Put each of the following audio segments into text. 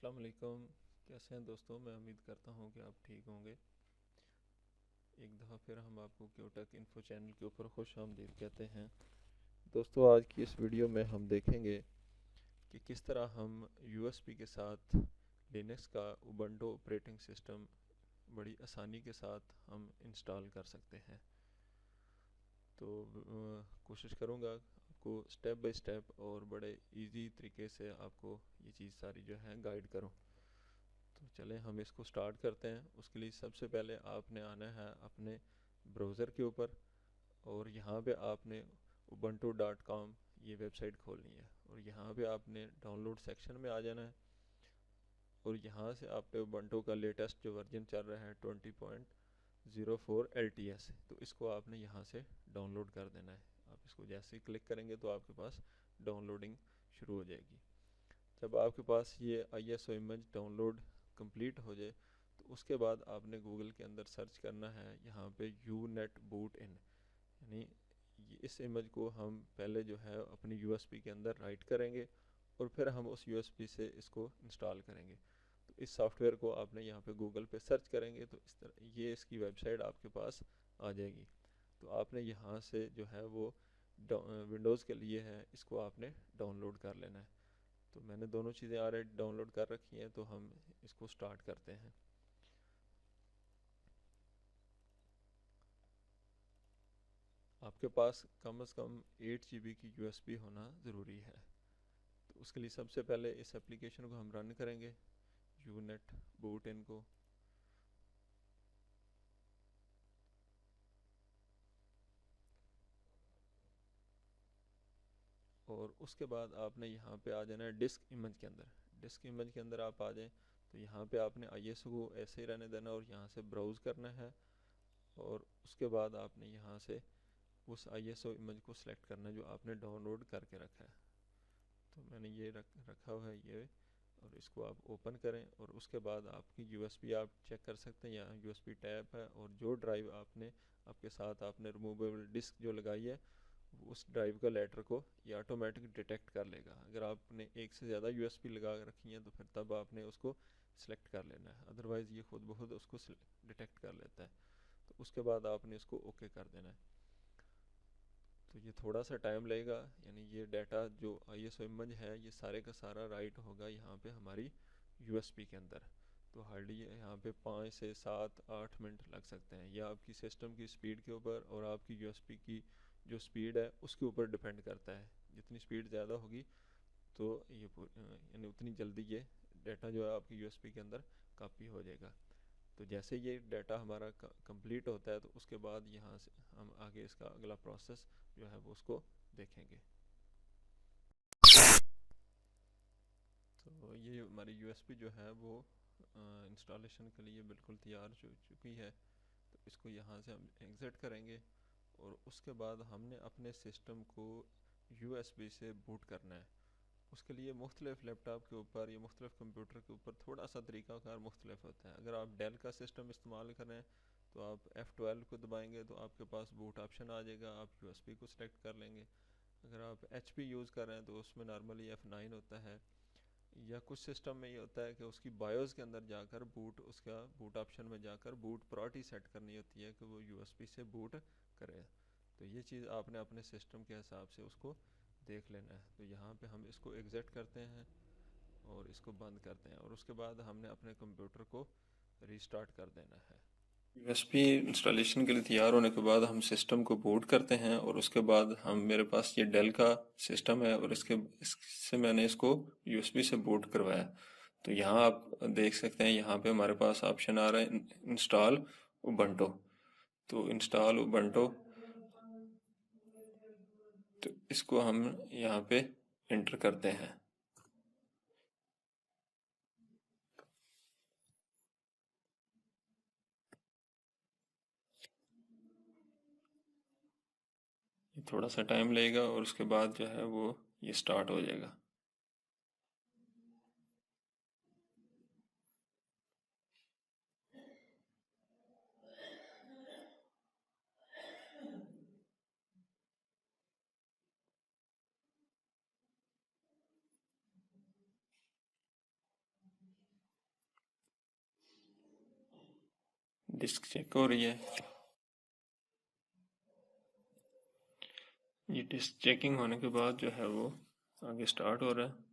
अस्सलाम वालेकुम। कैसे हैं दोस्तों? मैं उम्मीद करता हूँ कि आप ठीक होंगे। एक दफ़ा फिर हम आपको क्योटक इन्फो चैनल के ऊपर खुश आमदीद कहते हैं। दोस्तों, आज की इस वीडियो में हम देखेंगे कि किस तरह हम यूएसबी के साथ लिनक्स का उबंटू ऑपरेटिंग सिस्टम बड़ी आसानी के साथ हम इंस्टॉल कर सकते हैं। तो कोशिश करूँगा आपको स्टेप बाय स्टेप और बड़े इजी तरीके से आपको ये चीज़ सारी जो है गाइड करूँ। तो चलें हम इसको स्टार्ट करते हैं। उसके लिए सबसे पहले आपने आना है अपने ब्राउज़र के ऊपर और यहाँ पे आपने ubuntu.com ये वेबसाइट खोलनी है और यहाँ पे आपने डाउनलोड सेक्शन में आ जाना है और यहाँ से आपने ubuntu का लेटेस्ट जो वर्जन चल रहा है 20.04 LTS, तो इसको आपने यहाँ से डाउनलोड कर देना है। आप इसको जैसे ही क्लिक करेंगे तो आपके पास डाउनलोडिंग शुरू हो जाएगी। जब आपके पास ये ISO इमेज डाउनलोड कंप्लीट हो जाए तो उसके बाद आपने गूगल के अंदर सर्च करना है यहाँ पे UNet boot in, यानी इस इमेज को हम पहले जो है अपनी USB के अंदर राइट करेंगे और फिर हम उस USB से इसको इंस्टॉल करेंगे। तो इस सॉफ्टवेयर को आपने यहाँ पे गूगल पे सर्च करेंगे तो इस तरह ये इसकी वेबसाइट आपके पास आ जाएगी। तो आपने यहाँ से जो है वो विंडोज़ के लिए है, इसको आपने डाउनलोड कर लेना है। तो मैंने दोनों चीज़ें ऑलरेडी डाउनलोड कर रखी हैं, तो हम इसको स्टार्ट करते हैं। आपके पास कम से कम 8 GB की USB होना ज़रूरी है। तो उसके लिए सबसे पहले इस एप्लीकेशन को हम रन करेंगे, यूनेट बूट इन को। और उसके बाद आपने यहाँ पे आ जाना है डिस्क इमेज के अंदर। डिस्क इमेज के अंदर आप आ जाएँ तो यहाँ पे आपने ISO को ऐसे ही रहने देना और यहाँ से ब्राउज़ करना है और उसके बाद आपने यहाँ से उस ISO इमेज को सिलेक्ट करना है जो आपने डाउनलोड करके रखा है। तो मैंने ये रखा हुआ है ये, और इसको आप ओपन करें और उसके बाद आपकी USB आप चेक कर सकते हैं, यहाँ USB टैब है और जो ड्राइव आपने आपके साथ आपने रिमूवेबल डिस्क जो लगाई है उस ड्राइव का लेटर को ये ऑटोमेटिक डिटेक्ट कर लेगा। अगर आपने एक से ज़्यादा USB लगा रखी है तो फिर तब आपने उसको सिलेक्ट कर लेना है, अदरवाइज़ ये खुद ब खुद उसको डिटेक्ट कर लेता है। तो उसके बाद आपने इसको ओके कर देना है। तो ये थोड़ा सा टाइम लगेगा, यानी ये डाटा जो ISO इमेज है ये सारे का सारा राइट होगा यहाँ पे हमारी USB के अंदर। तो हार्डली यहाँ पे 5 से 7-8 मिनट लग सकते हैं। यह आपकी सिस्टम की स्पीड के ऊपर और आपकी USB की जो स्पीड है उसके ऊपर डिपेंड करता है। जितनी स्पीड ज़्यादा होगी तो ये यानी उतनी जल्दी ये डाटा जो है आपकी USB के अंदर कॉपी हो जाएगा। तो जैसे ये डाटा हमारा कंप्लीट होता है तो उसके बाद यहाँ से हम आगे इसका अगला प्रोसेस जो है वो उसको देखेंगे। तो ये हमारी USB जो है वो इंस्टॉलेशन के लिए बिल्कुल तैयार हो चुकी है। तो इसको यहाँ से हम एग्ज़िट करेंगे और उसके बाद हमने अपने सिस्टम को USB से बूट करना है। उसके लिए मुख्तलिफ़ लैपटॉप के ऊपर या मुख्तलिफ़ कंप्यूटर के ऊपर थोड़ा सा तरीक़ाकार मुख्तलिफ होता है। अगर आप डेल का सिस्टम इस्तेमाल कर रहे हैं तो आप F12 को दबाएंगे तो आपके पास बूट ऑप्शन आ जाएगा, आप USB को सिलेक्ट कर लेंगे। अगर आप HP यूज़ कर रहे हैं तो उसमें नॉर्मली F9 होता है, या कुछ सिस्टम में ये होता है कि उसकी बायोस के अंदर जाकर बूट उसका बूट ऑप्शन में जाकर बूट प्रायोरिटी सेट करनी होती है कि वो USB से बूट करे। तो ये चीज़ आपने अपने सिस्टम के हिसाब से उसको देख लेना है। तो यहाँ पे हम इसको एग्ज़िट करते हैं और इसको बंद करते हैं और उसके बाद हमने अपने कंप्यूटर को रीस्टार्ट कर देना है। USB इंस्टॉलेशन के लिए तैयार होने के बाद हम सिस्टम को बूट करते हैं और उसके बाद हम मेरे पास ये डेल का सिस्टम है और इससे मैंने इसको USB से बूट करवाया। तो यहाँ आप देख सकते हैं, यहाँ पे हमारे पास ऑप्शन आ रहा है इंस्टॉल उबंटू। तो इंस्टॉल उबंटू, तो इसको हम यहाँ पे इंटर करते हैं। थोड़ा सा टाइम लगेगा और उसके बाद जो है वो ये स्टार्ट हो जाएगा। डिस्क चेक हो रही है। ये डिस्क चेकिंग होने के बाद जो है वो आगे स्टार्ट हो रहा है।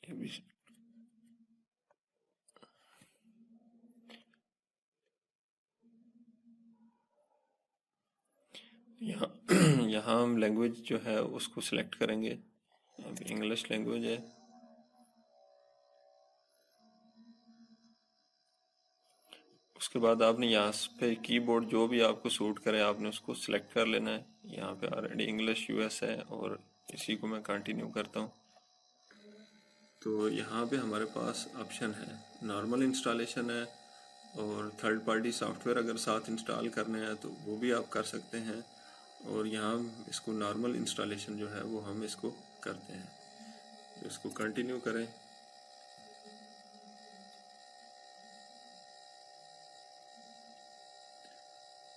ये भी यहाँ यहाँ हम लैंग्वेज जो है उसको सिलेक्ट करेंगे। अब इंग्लिश लैंग्वेज है। उसके बाद आपने यहाँ पे कीबोर्ड जो भी आपको सूट करे आपने उसको सिलेक्ट कर लेना है। यहाँ पे ऑलरेडी इंग्लिश यूएस है और इसी को मैं कंटिन्यू करता हूँ। तो यहाँ पे हमारे पास ऑप्शन है, नॉर्मल इंस्टॉलेशन है और थर्ड पार्टी सॉफ्टवेयर अगर साथ इंस्टॉल करने हैं तो वो भी आप कर सकते हैं। और यहाँ इसको नॉर्मल इंस्टॉलेशन जो है वो हम इसको करते हैं, तो इसको कंटिन्यू करें।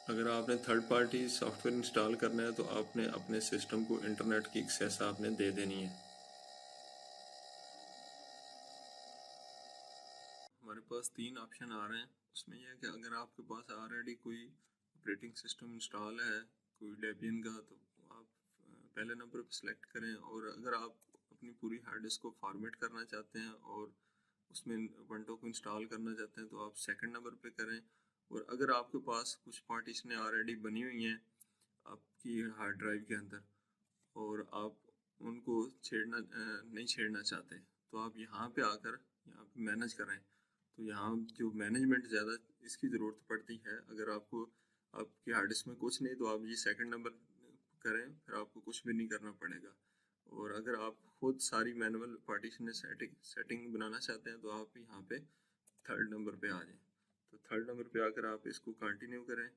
अगर आपने थर्ड पार्टी सॉफ्टवेयर इंस्टॉल करना है तो आपने अपने सिस्टम को इंटरनेट की एक्सेस आपने दे देनी है। हमारे पास 3 ऑप्शन आ रहे हैं। उसमें यह है कि अगर आपके पास ऑलरेडी कोई ऑपरेटिंग सिस्टम इंस्टॉल है कोई डेबियन का, तो आप पहले नंबर पर सिलेक्ट करें। और अगर आप अपनी पूरी हार्ड डिस्क को फॉर्मेट करना चाहते हैं और उसमें विंडो को इंस्टॉल करना चाहते हैं तो आप सेकंड नंबर पे करें। और अगर आपके पास कुछ पार्टीशनें ऑलरेडी बनी हुई हैं आपकी हार्ड ड्राइव के अंदर और आप उनको नहीं छेड़ना चाहते तो आप यहाँ पे आकर यहाँ पे मैनेज करें। तो यहाँ जो मैनेजमेंट ज़्यादा इसकी ज़रूरत पड़ती है। अगर आपको आपकी हार्ड डिस्क में कुछ नहीं तो आप ये सेकंड नंबर करें, फिर आपको कुछ भी नहीं करना पड़ेगा। और अगर आप खुद सारी मैनुअल पार्टीशन सेटिंग बनाना चाहते हैं तो आप यहाँ पे थर्ड नंबर पे आ जाएं। तो थर्ड नंबर पे आकर आप इसको कंटिन्यू करें।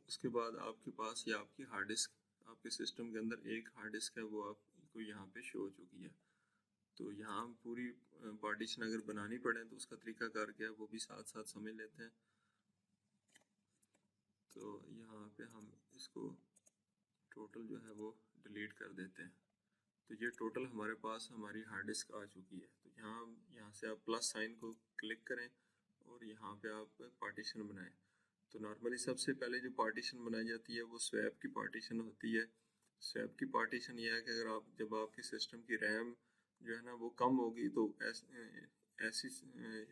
उसके बाद आपके पास ये आपकी हार्ड डिस्क आपके सिस्टम के अंदर एक हार्ड डिस्क है वो आपको यहाँ पे शो हो चुकी है। तो यहाँ पूरी पार्टीशन अगर बनानी पड़े तो उसका तरीकाकार क्या है वो भी साथ साथ समझ लेते हैं। तो यहाँ पे हम इसको टोटल जो है वो डिलीट कर देते हैं। तो ये टोटल हमारे पास हमारी हार्ड डिस्क आ चुकी है। तो यहाँ से आप प्लस साइन को क्लिक करें और यहाँ पे आप पार्टीशन बनाएं। तो नॉर्मली सबसे पहले जो पार्टीशन बनाई जाती है वो स्वैप की पार्टीशन होती है। स्वैप की पार्टीशन ये है कि अगर आप जब आपके सिस्टम की रैम जो है ना वो कम होगी तो ऐसी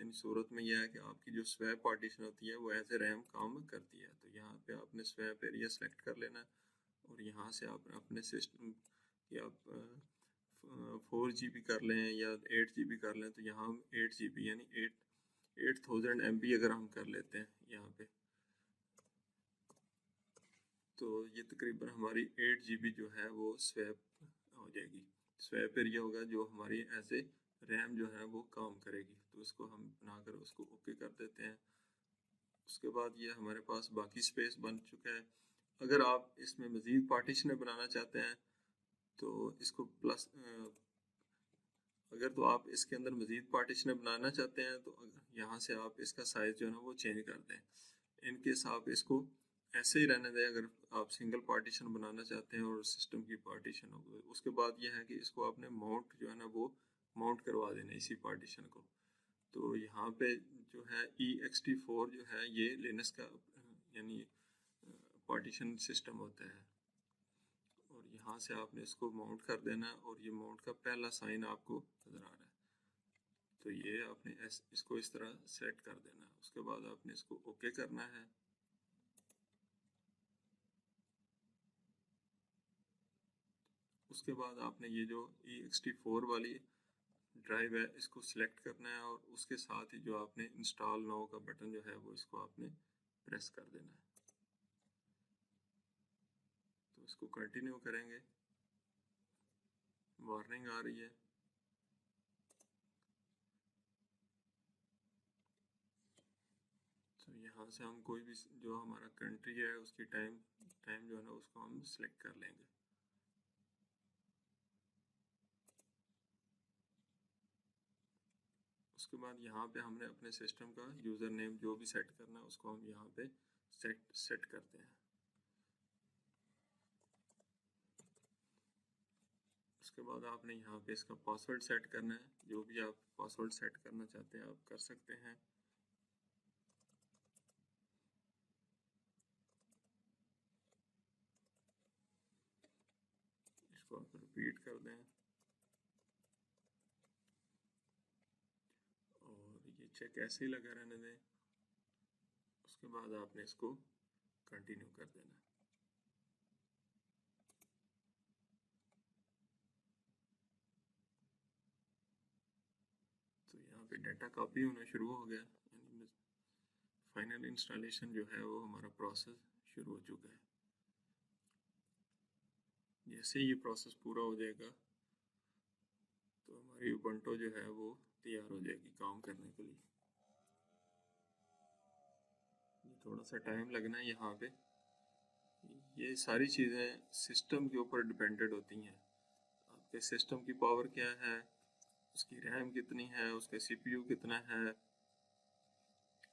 इन सूरत में यह है कि आपकी जो स्वैप पार्टीशन होती है वो ऐसे रैम काम करती है। तो यहाँ पे आपने स्वैप एरिया सेलेक्ट कर लेना है और यहाँ से आप अपने सिस्टम की आप 4 GB कर लें या 8 GB कर लें। तो यहाँ हम 8 GB यानी 8000 MB अगर हम कर लेते हैं यहाँ पे तो ये तकरीबन हमारी 8 GB जो है वो स्वैप हो जाएगी। स्वैप एरिया होगा जो हमारी ऐसे रैम जो है वो काम करेगी। तो इसको हम बनाकर उसको ओके कर देते हैं। उसके बाद ये हमारे पास बाकी स्पेस बन चुका है। अगर आप इसमें मज़ीद पार्टीशन बनाना चाहते हैं तो इसको प्लस अगर तो आप इसके अंदर मज़ीद पार्टीशन बनाना चाहते हैं तो यहाँ से आप इसका साइज़ जो है ना वो चेंज कर दें। इनकेस आप इसको ऐसे ही रहने दें अगर आप सिंगल पार्टीशन बनाना चाहते हैं और सिस्टम की पार्टीशन हो। उसके बाद यह है कि इसको आपने माउंट जो है ना वो माउंट करवा देना इसी पार्टीशन को। तो यहाँ पे जो है ext4 जो है ये लिनक्स का यानी पार्टीशन सिस्टम होता है और यहाँ से आपने इसको माउंट कर देना है और ये माउंट का पहला साइन आपको नज़र आ रहा है। तो ये आपने इसको इस तरह सेट कर देना है। उसके बाद आपने इसको ओके करना है। उसके बाद आपने ये जो ext4 वाली ड्राइव है इसको सिलेक्ट करना है और उसके साथ ही जो आपने इंस्टॉल नाउ का बटन जो है वो इसको आपने प्रेस कर देना है। तो इसको कंटिन्यू करेंगे। वार्निंग आ रही है। तो यहाँ से हम कोई भी जो हमारा कंट्री है उसकी टाइम जो है ना उसको हम सिलेक्ट कर लेंगे। उसके बाद यहाँ पे हमने अपने सिस्टम का यूज़र नेम जो भी सेट करना है उसको हम यहाँ पे सेट करते हैं। उसके बाद आपने यहाँ पे इसका पासवर्ड सेट करना है। जो भी आप पासवर्ड सेट करना चाहते हैं आप कर सकते हैं। इसको आप रिपीट कर दें और ये चेक ऐसे ही लगा रहने दें। उसके बाद आपने इसको कंटिन्यू कर देना है। तो यहाँ पे डाटा कॉपी होना शुरू हो गया, यानी फाइनल इंस्टॉलेशन जो है वो हमारा प्रोसेस शुरू हो चुका है। जैसे ये प्रोसेस पूरा हो जाएगा तो हमारी उबंटू जो है वो तैयार हो जाएगी काम करने के लिए। ये थोड़ा सा टाइम लगना है यहाँ पे। ये सारी चीज़ें सिस्टम के ऊपर डिपेंडेड होती हैं। आपके सिस्टम की पावर क्या है, उसकी रैम कितनी है, उसका सीपीयू कितना है,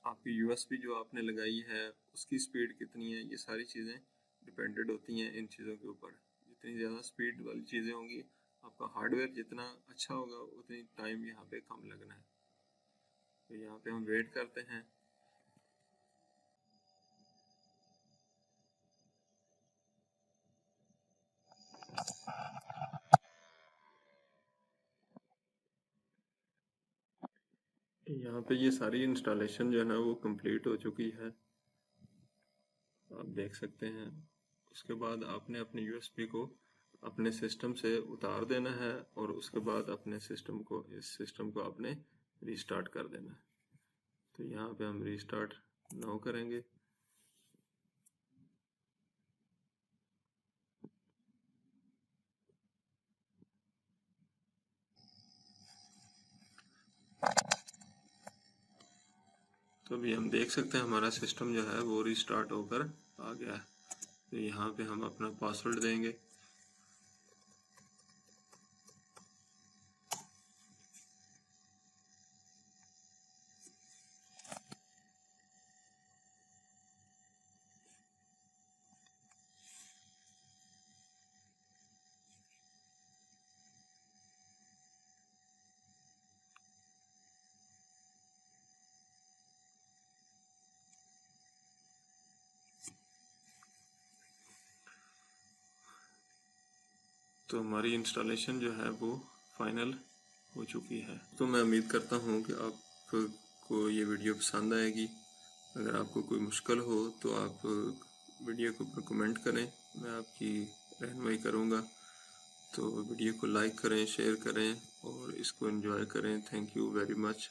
आपकी यूएसबी जो आपने लगाई है उसकी स्पीड कितनी है, ये सारी चीज़ें डिपेंडेड होती हैं इन चीज़ों के ऊपर। जितनी ज़्यादा स्पीड वाली चीज़ें होंगी आपका हार्डवेयर जितना अच्छा होगा उतनी टाइम यहाँ पे कम लगना है। तो यहाँ पे हम वेट करते हैं। यहाँ पे ये सारी इंस्टॉलेशन जो है ना वो कंप्लीट हो चुकी है, आप देख सकते हैं। उसके बाद आपने अपने यूएसबी को अपने सिस्टम से उतार देना है और उसके बाद अपने इस सिस्टम को आपने रीस्टार्ट कर देना है। तो यहाँ पे हम रीस्टार्ट नाउ करेंगे। तो अभी हम देख सकते हैं हमारा सिस्टम जो है वो रीस्टार्ट होकर आ गया है। तो यहाँ पे हम अपना पासवर्ड देंगे। तो हमारी इंस्टॉलेशन जो है वो फाइनल हो चुकी है। तो मैं उम्मीद करता हूँ कि आपको ये वीडियो पसंद आएगी। अगर आपको कोई मुश्किल हो तो आप वीडियो के ऊपर कमेंट करें, मैं आपकी रहनुमाई करूँगा। तो वीडियो को लाइक करें, शेयर करें और इसको एंजॉय करें। Thank you very much.